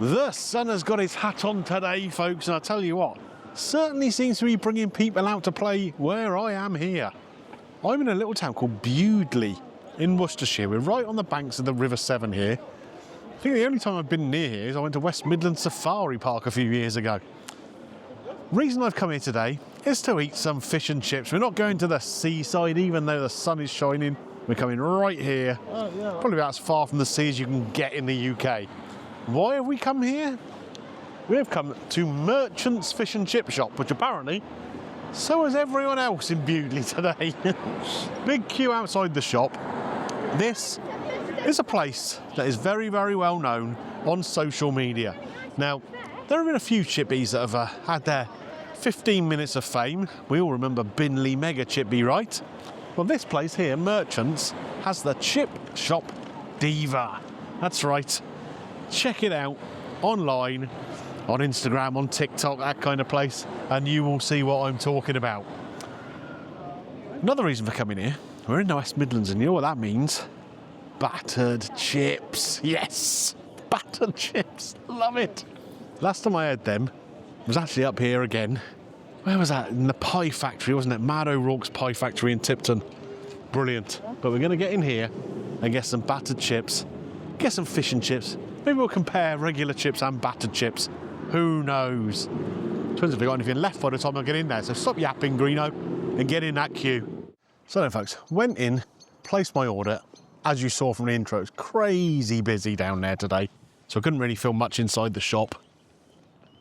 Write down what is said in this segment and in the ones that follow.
The sun has got its hat on today, folks, and I tell you what, certainly seems to be bringing people out to play where I am here. I'm in a little town called Bewdley in Worcestershire. We're right on the banks of the River Severn here. I think the only time I've been near here is I went to West Midlands Safari Park a few years ago. Reason I've come here today is to eat some fish and chips. We're not going to the seaside, even though the sun is shining. We're coming right here, probably about as far from the sea as you can get in the UK. Why have we come here? We have come to Merchant's Fish and Chip Shop, which apparently so has everyone else in Bewdley today. Big queue outside the shop. This is a place that is very, very well known on social media. Now, there have been a few chippies that have had their 15 minutes of fame. We all remember Binley Mega Chippy, right? Well, this place here, Merchant's, has the chip shop DIVA. That's right. Check it out online, on Instagram, on TikTok, that kind of place, and you will see what I'm talking about. Another reason for coming here, we're in the West Midlands, and you know what that means? Battered chips. Yes, battered chips. Love it. Last time I had them was actually up here again. Where was that? In the pie factory, wasn't it? Mad O'Rourke's Pie Factory in Tipton. Brilliant. But we're going to get in here and get some battered chips, get some fish and chips. Maybe we'll compare regular chips and battered chips. Who knows? Depends if we've got anything left by the time I get in there. So stop yapping, Greeno, and get in that queue. So then, folks, went in, placed my order. As you saw from the intro, it's crazy busy down there today. So I couldn't really film much inside the shop.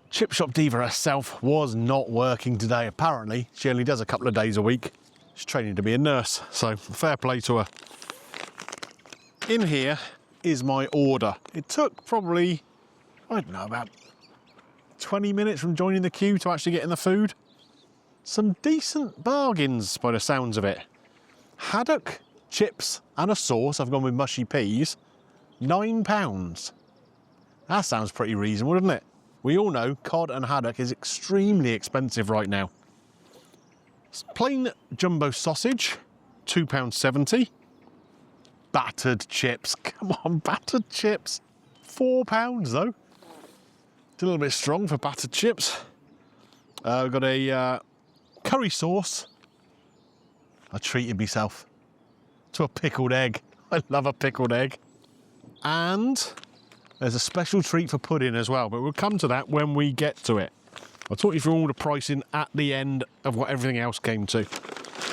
Chip Shop Diva herself was not working today. Apparently, she only does a couple of days a week. She's training to be a nurse, so fair play to her. In here is my order. It took probably, I don't know, about 20 minutes from joining the queue to actually getting the food. Some decent bargains by the sounds of it. Haddock, chips and a sauce. I've gone with mushy peas. £9. That sounds pretty reasonable, doesn't it? We all know cod and haddock is extremely expensive right now. Plain jumbo sausage, £2.70. Battered chips, come on, battered chips. £4 though. It's a little bit strong for battered chips. We've got a curry sauce. I treated myself to a pickled egg. I love a pickled egg. And there's a special treat for pudding as well, but we'll come to that when we get to it. I'll talk you through all the pricing at the end of what everything else came to.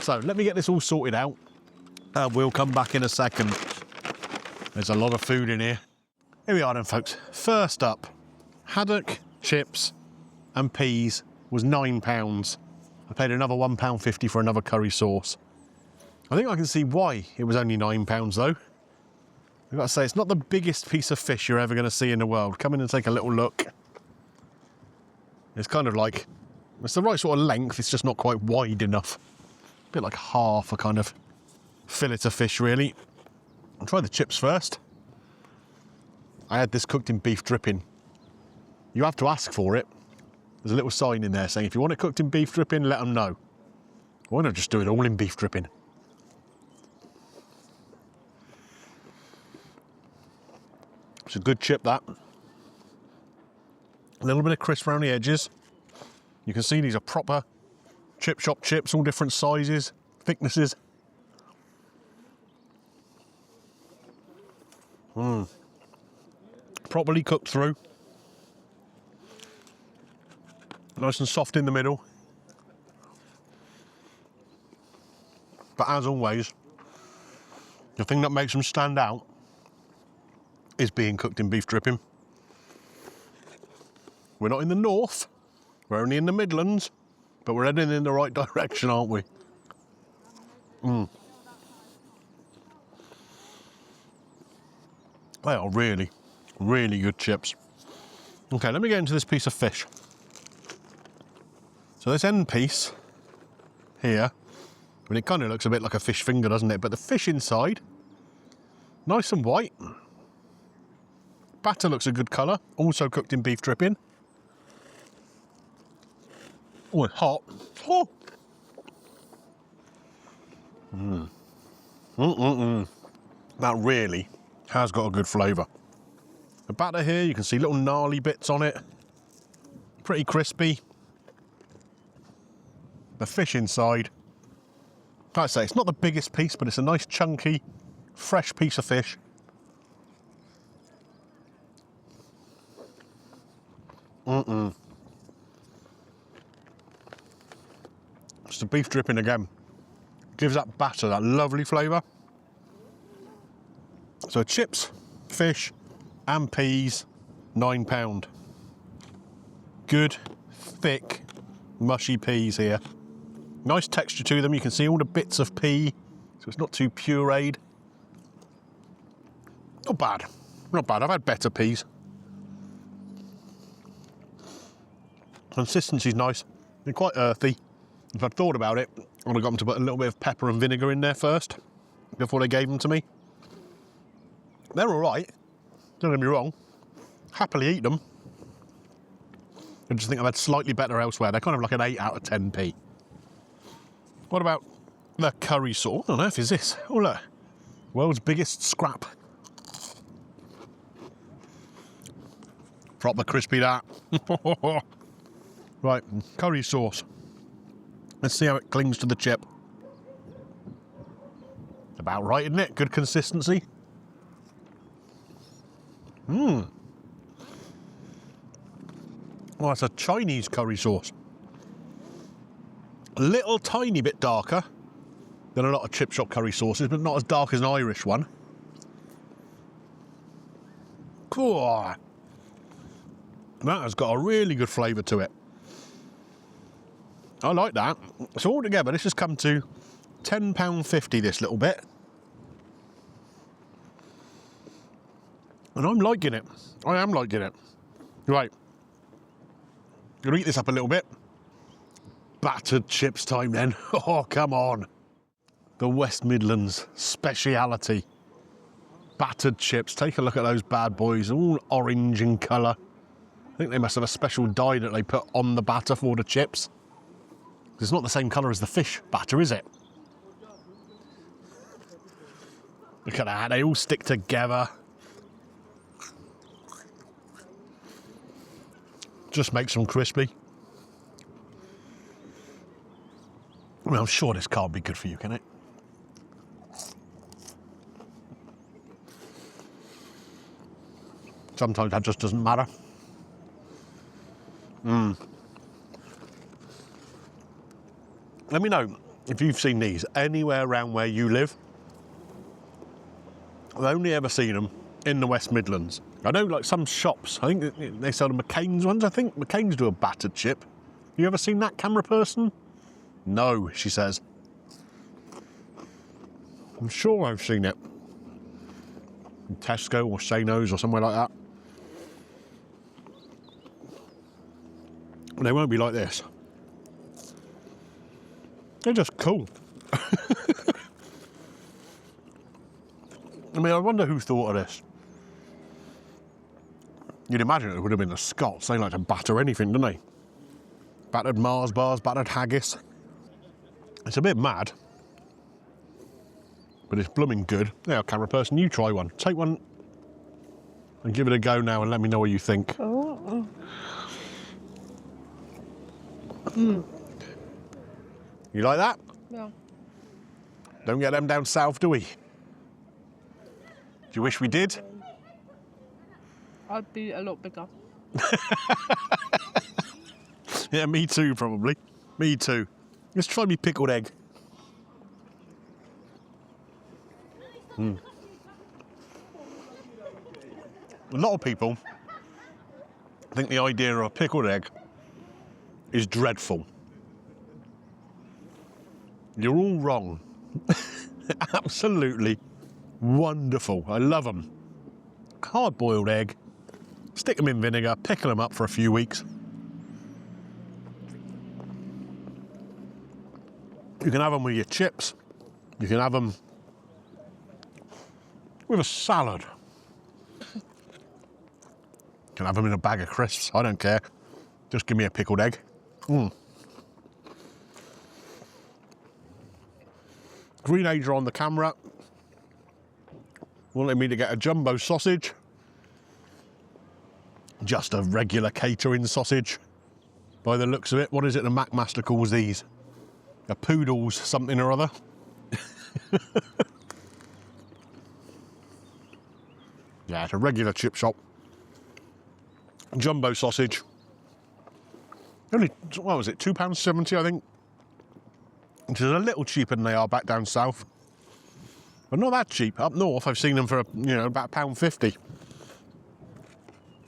So let me get this all sorted out. We'll come back in a second. There's a lot of food in here. Here we are then, folks. First up, haddock, chips and peas was £9. I paid another £1.50 for another curry sauce. I think I can see why it was only £9 though. I've got to say, it's not the biggest piece of fish you're ever going to see in the world. Come in and take a little look. It's kind of like, it's the right sort of length, it's just not quite wide enough. A bit like half a kind of fillet of fish, really. I'll try the chips first. I had this cooked in beef dripping. You have to ask for it. There's a little sign in there saying, if you want it cooked in beef dripping, let them know. Why not just do it all in beef dripping? It's a good chip, that. A little bit of crisp around the edges. You can see these are proper chip shop chips, all different sizes, thicknesses. Properly cooked through. Nice and soft in the middle. But as always, the thing that makes them stand out is being cooked in beef dripping. We're not in the north, we're only in the Midlands, but we're heading in the right direction, aren't we? They are really, really good chips. Okay, let me get into this piece of fish. So this end piece here, I mean, it kind of looks a bit like a fish finger, doesn't it? But the fish inside, nice and white. Batter looks a good colour, also cooked in beef dripping. Oh, it's hot. Oh. That really has got a good flavour. The batter here, you can see little gnarly bits on it. Pretty crispy. The fish inside. Like I say, it's not the biggest piece, but it's a nice chunky, fresh piece of fish. It's the beef dripping again. Gives that batter that lovely flavour. So chips, fish and peas, £9. Good, thick, mushy peas here. Nice texture to them. You can see all the bits of pea, so it's not too pureed. Not bad. Not bad. I've had better peas. Consistency's nice. They're quite earthy. If I'd thought about it, I would have got them to put a little bit of pepper and vinegar in there first, before they gave them to me. They're all right. Don't get me wrong. Happily eat them. I just think I've had slightly better elsewhere. They're kind of like an 8 out of 10p. What about the curry sauce? What on earth is this? Oh look, world's biggest scrap. Proper crispy that. Right, curry sauce. Let's see how it clings to the chip. About right, isn't it? Good consistency. Well, it's a Chinese curry sauce. A little tiny bit darker than a lot of chip shop curry sauces, but not as dark as an Irish one. Cool. That has got a really good flavour to it. I like that. So altogether, this has come to £10.50, this little bit. And I'm liking it. I am liking it. Right. Gonna eat this up a little bit. Battered chips time then. Oh, come on. The West Midlands speciality. Battered chips. Take a look at those bad boys. All orange in colour. I think they must have a special dye that they put on the batter for the chips. It's not the same colour as the fish batter, is it? Look at that. They all stick together. Just makes them crispy. I mean, I'm sure this can't be good for you, can it? Sometimes that just doesn't matter. Let me know if you've seen these anywhere around where you live. I've only ever seen them in the West Midlands. I know, like some shops, I think they sell the McCain's ones. I think McCain's do a battered chip. You ever seen that, camera person? No, she says. I'm sure I've seen it. In Tesco or Sano's or somewhere like that. They won't be like this. They're just cool. I mean, I wonder who thought of this. You'd imagine it would have been the Scots. They like to batter anything, don't they? Battered Mars bars, battered haggis. It's a bit mad, but it's blooming good. Now, camera person, you try one. Take one and give it a go now and let me know what you think. Oh. You like that? Yeah. Don't get them down south, do we? Do you wish we did? I'd be a lot bigger. Yeah, me too, probably. Me too. Let's try me pickled egg. A lot of people think the idea of a pickled egg is dreadful. You're all wrong. Absolutely wonderful. I love them. Hard-boiled egg. Stick them in vinegar, pickle them up for a few weeks. You can have them with your chips. You can have them with a salad. You can have them in a bag of crisps. I don't care. Just give me a pickled egg. Green Age are on the camera. Wanted me to get a jumbo sausage. Just a regular catering sausage, by the looks of it. What is it the Macmaster calls these? A poodle's something or other. Yeah, it's a regular chip shop. Jumbo sausage. Only, what was it, £2.70 I think? Which is a little cheaper than they are back down south. But not that cheap. Up north I've seen them for, about £1.50.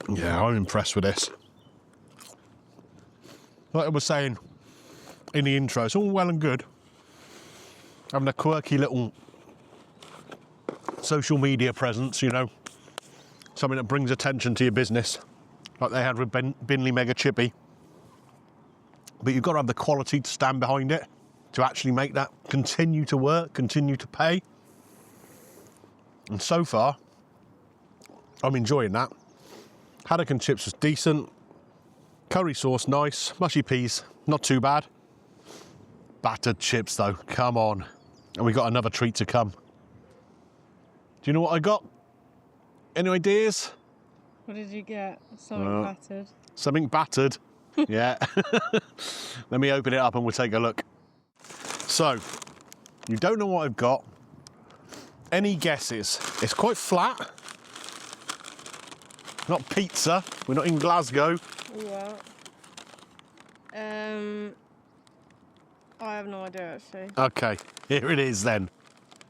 Yeah, I'm impressed with this. Like I was saying in the intro, it's all well and good having a quirky little social media presence, something that brings attention to your business, like they had with Binley Mega Chippy. But you've got to have the quality to stand behind it, to actually make that continue to work, continue to pay. And so far, I'm enjoying that. Haddock and chips was decent. Curry sauce, nice. Mushy peas, not too bad. Battered chips, though, come on. And we got another treat to come. Do you know what I got? Any ideas? What did you get? Something battered. Something battered. Yeah. Let me open it up and we'll take a look. So, you don't know what I've got. Any guesses? It's quite flat. Not pizza. We're not in Glasgow. Yeah. I have no idea actually. Okay, here it is then.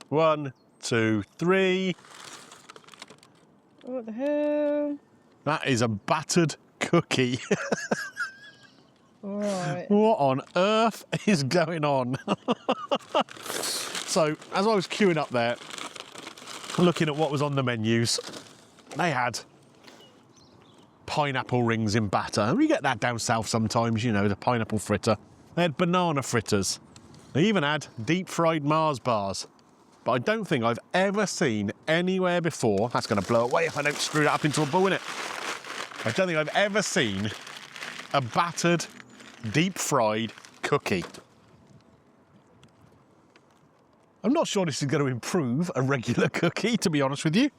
1, 2, 3. What the hell? That is a battered cookie. Right. What on earth is going on? So, as I was queuing up there, looking at what was on the menus, they had pineapple rings in batter. We get that down south sometimes, the pineapple fritter. They had banana fritters. They even had deep fried Mars bars. But I don't think I've ever seen anywhere before, that's going to blow away if I don't screw that up into a ball, innit? I don't think I've ever seen a battered, deep fried cookie. I'm not sure this is going to improve a regular cookie, to be honest with you.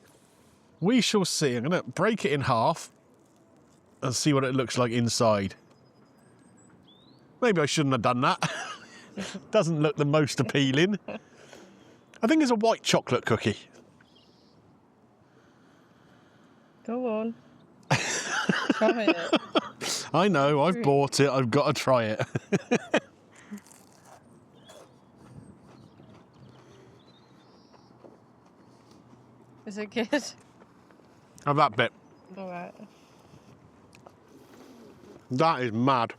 We shall see. I'm going to break it in half and see what it looks like inside. Maybe I shouldn't have done that. Doesn't look the most appealing. I think it's a white chocolate cookie. Go on. Try it. I know, I've bought it, I've got to try it. Is it good? Have that bit. All right. That is mad.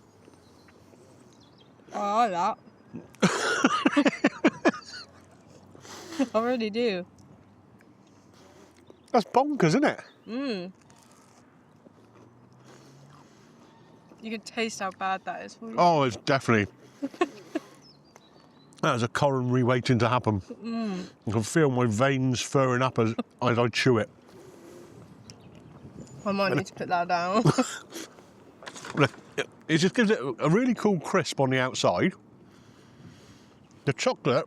Oh, I like that. I really do. That's bonkers, isn't it? Mmm. You can taste how bad that is for you. Oh, it's definitely. That is a coronary waiting to happen. I can feel my veins furring up as I chew it. I might need to put that down. It just gives it a really cool crisp on the outside. The chocolate,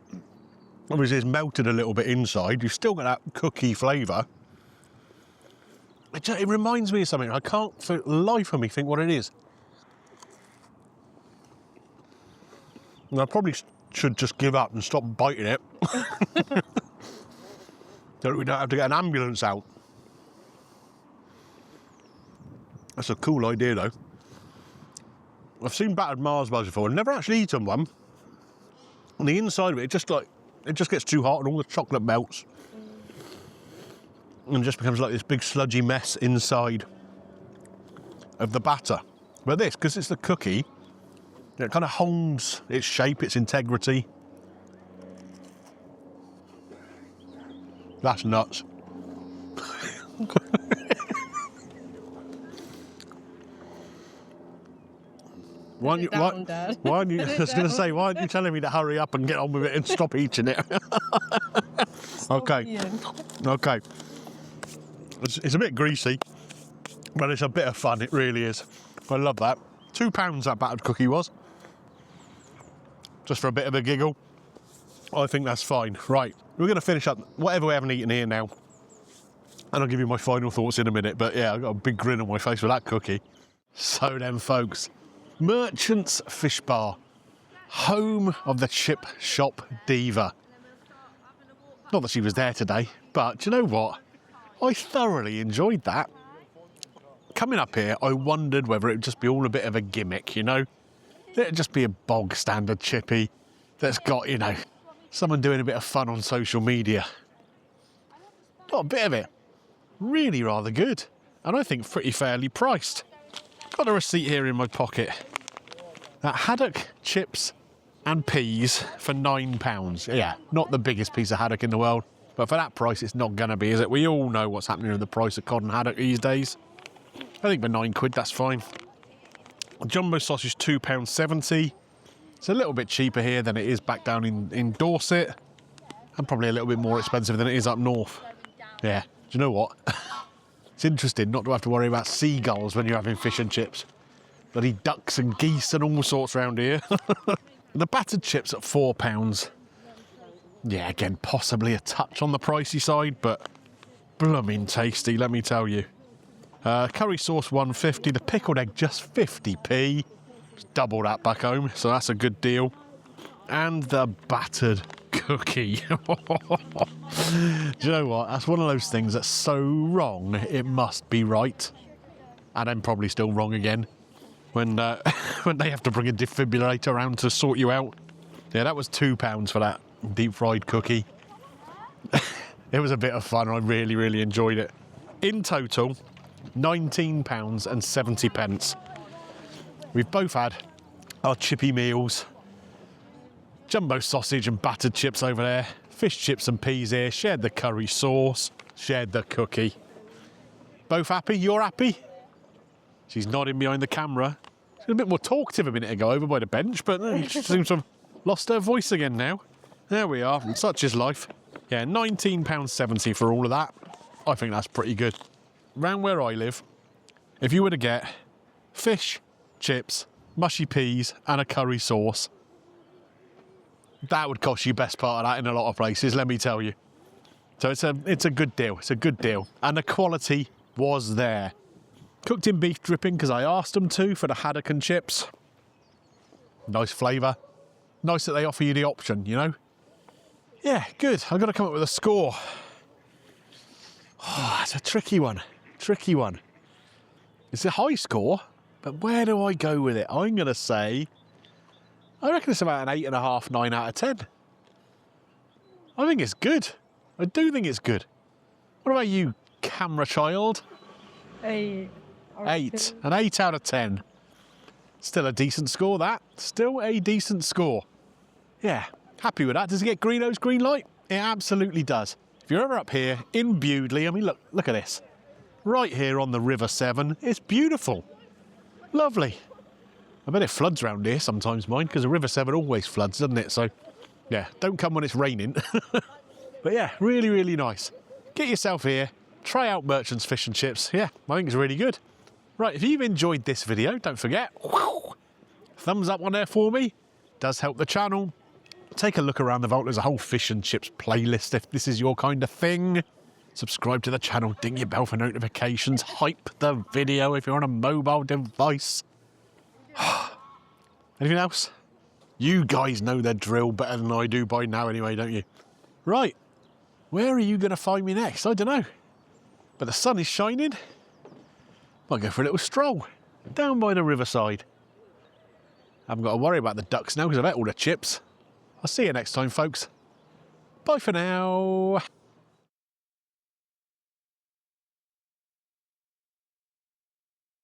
obviously, is melted a little bit inside. You've still got that cookie flavour. It reminds me of something. I can't, for the life of me, think what it is. And I probably should just give up and stop biting it. So we don't have to get an ambulance out. That's a cool idea, though. I've seen battered Mars bars before. I've never actually eaten one. On the inside of it, it just gets too hot and all the chocolate melts. And just becomes like this big sludgy mess inside of the batter. But this, because it's the cookie, it kind of holds its shape, its integrity. That's nuts. Why aren't you, why aren't you, I was going to say, why aren't you telling me to hurry up and get on with it and stop eating it? Okay. Okay. It's a bit greasy, but it's a bit of fun, it really is. I love that. £2 that battered cookie was. Just for a bit of a giggle. I think that's fine. Right, we're going to finish up whatever we haven't eaten here now. And I'll give you my final thoughts in a minute. But yeah, I've got a big grin on my face with that cookie. So then, folks, Merchant's Fish Bar, home of the chip shop diva. Not that she was there today, but do you know what? I thoroughly enjoyed that. Coming up here, I wondered whether it would just be all a bit of a gimmick, you know? It'd just be a bog standard chippy that's got, you know, someone doing a bit of fun on social media. Not a bit of it. Really rather good. And I think pretty fairly priced. Got a receipt here in my pocket. That haddock, chips and peas for £9. Yeah, not the biggest piece of haddock in the world. But for that price, it's not going to be, is it? We all know what's happening with the price of cod and haddock these days. I think for £9, that's fine. Jumbo sausage, £2.70. It's a little bit cheaper here than it is back down in Dorset. And probably a little bit more expensive than it is up north. Yeah, do you know what? It's interesting not to have to worry about seagulls when you're having fish and chips. Bloody ducks and geese and all sorts around here. The battered chips at £4. Yeah, again, possibly a touch on the pricey side, but blooming tasty, let me tell you. Curry sauce, £1.50. The pickled egg, just 50p. It's double that back home, so that's a good deal. And the battered cookie. Do you know what? That's one of those things that's so wrong, it must be right. And then probably still wrong again. When when they have to bring a defibrillator around to sort you out. Yeah, that was £2 for that deep fried cookie. It was a bit of fun. I really, really enjoyed it. In total, £19.70. We've both had our chippy meals. Jumbo sausage and battered chips over there. Fish chips and peas here. Shared the curry sauce. Shared the cookie. Both happy? You're happy? She's nodding behind the camera. She's a bit more talkative a minute ago over by the bench, but she seems to have lost her voice again now. There we are. Such is life. Yeah, £19.70 for all of that. I think that's pretty good. Round where I live, if you were to get fish, chips, mushy peas and a curry sauce, that would cost you best part of that in a lot of places, let me tell you. So it's a good deal. It's a good deal. And the quality was there. Cooked in beef dripping because I asked them to for the haddock and chips. Nice flavour. Nice that they offer you the option, you know? Yeah, good. I've got to come up with a score. Oh, it's a tricky one. Tricky one. It's a high score, but where do I go with it? I'm going to say, I reckon it's about an 8.5, 9 out of 10. I think it's good. I do think it's good. What about you, camera child? 8. 8. An 8 out of 10. Still a decent score, that. Still a decent score. Yeah, happy with that. Does it get Greeno's green light? It absolutely does. If you're ever up here in Bewdley, I mean, look at this. Right here on the River Severn. It's beautiful. Lovely. I bet it floods around here sometimes, mind, because the River Severn always floods, doesn't it? So, yeah, don't come when it's raining. But yeah, really, really nice. Get yourself here. Try out Merchant's Fish and Chips. Yeah, I think it's really good. Right, if you've enjoyed this video, don't forget, thumbs up on there for me. Does help the channel. Take a look around the vault. There's a whole fish and chips playlist if this is your kind of thing. Subscribe to the channel, ding your bell for notifications, hype the video if you're on a mobile device. Anything else? You guys know the drill better than I do by now anyway, don't you? Right, where are you going to find me next? I don't know. But the sun is shining. Might go for a little stroll down by the riverside. I haven't got to worry about the ducks now because I've ate all the chips. I'll see you next time, folks. Bye for now.